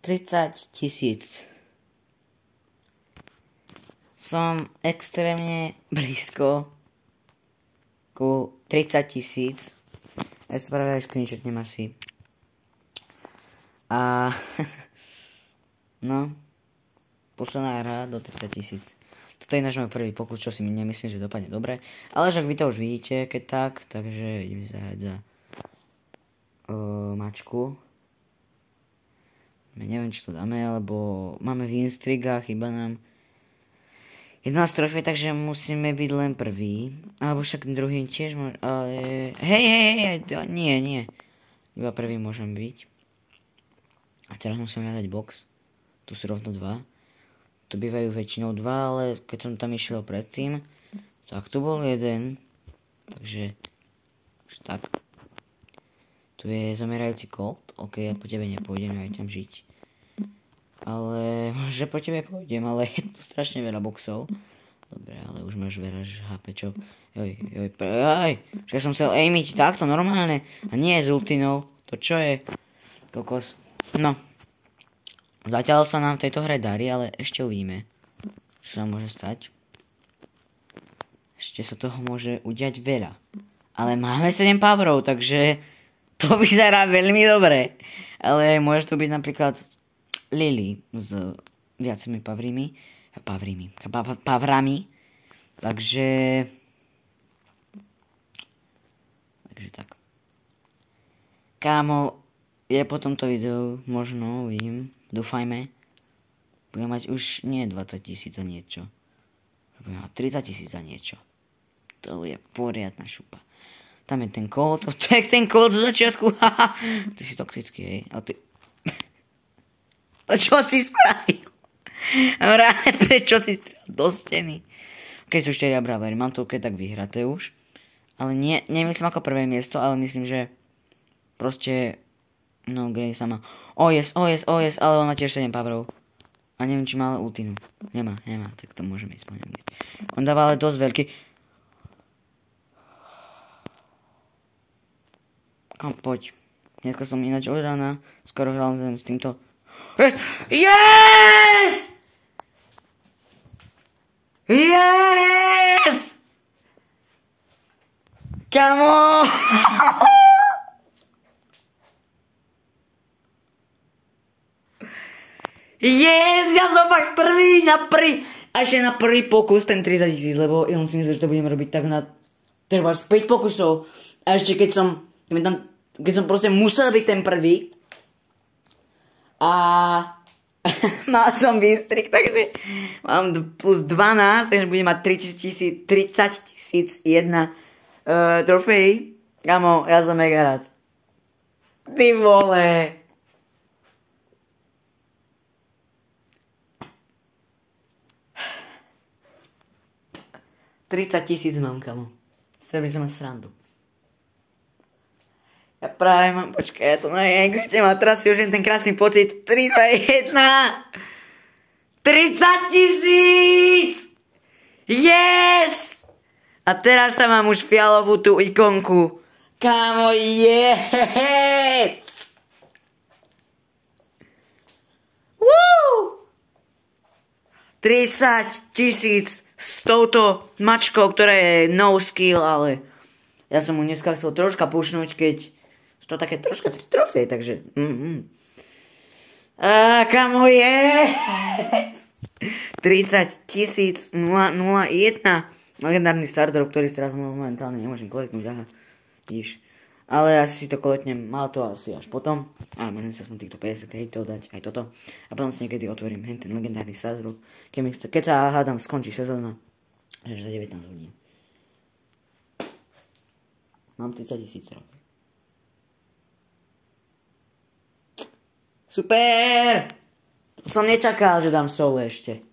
30 000. Som extrémne blízko ku 30 000. Ja sa práve aj screenshotnem asi. A no, posledná hra do 30 000. Toto je náš môj prvý pokus, čo si nemyslím, že dopadne dobre. Ale však vy to už vidíte, keď tak, takže ideme zahrať za mačku. Neviem, či to dáme, alebo máme win streak a chyba nám 11 trofej, takže musíme byť len prvý. Alebo však druhý tiež môže, ale hej, nie. Iba prvý môžem byť. A teraz musím hľadať box. Tu sú rovno 2. Tu bývajú väčšinou 2, ale keď som tam išiel predtým, tak tu bol jeden. Takže tak. Tu je zomierajúci Colt. Ok, ja po tebe nepôjdem, aj tam žiť. Ale že po tebe pôjdem, ale je to strašne veľa boxov. Dobre, ale už máš veľa HP, čo? Joj, že som chcel aimiť takto normálne. A nie s ultinou. To čo je? Kokos. No. Zatiaľ sa nám v tejto hre darí, ale ešte uvidíme, čo sa môže stať. Ešte sa toho môže udiať veľa. Ale máme 7 powerov, takže to vyzerá veľmi dobre. Ale môže to byť napríklad Lily s viacimi pavrami. Takže tak. Kámo, je po tomto videu, možno uvidím, dúfajme, budem mať už nie 20 000 za niečo. Budem mať 30 000 za niečo. To je poriadna šupa. Tam je ten Colt, to je ten Colt zo začiatku, haha. Ty si toxický, hej, ale ty... To čo si spravil? Ráne, prečo si strelil do steny? Keď sú 4 brawlery, mám to keď tak vyhraté už. Ale nie, nemyslím ako prvé miesto, ale myslím, že proste, no, Grey sama. yes, ale on má tiež 7 powerov. A neviem, či má ale ultinu. Nemá, tak to môžeme ísť po ňom ísť. On dáva ale dosť veľký. Kam, poď. Dneska som ináč od rána, skoro hral s týmto. Yes! Yes! Kamo! Yes! Ja som fakt prvý a ešte na prvý pokus ten 30 000, lebo on si myslel, že to budem robiť tak na treba 5 pokusov. A ešte keď som proste musel byť ten prvý a mal som výstrik, takže mám plus 12, takže budem mať 30 001 trofej. Kamo, ja som mega rád. Ty vole. $30 000 mám, kamo. Chcel by som mať srandu. Ja práve mám, počkaj, ja to neexistuje, mám teraz si už ten krásny pocit. 3, 2, 1. 30 000! Yes! A teraz tam mám už fialovú tú ikonku. Kámo, yes! Woo! 30 000 s touto mačkou, ktorá je no skill, ale ja som mu dneska chcel troška pušnúť, keď to také troška free trofej, takže kamo, yes! 30 001 legendárny stardrop, ktorý teraz momentálne nemôžem kolektnúť, aha, vidíš. Ale asi si to koletnem, mal to asi až potom. A môžem sa som týchto 50 kreditov dať, aj toto. A potom si niekedy otvorím ten legendárny stardrop, keď sa hádam skončí sezóna, až za 19 hodín. Mám 30 000 rokov. Super! Som nečakal, že dám solo ešte.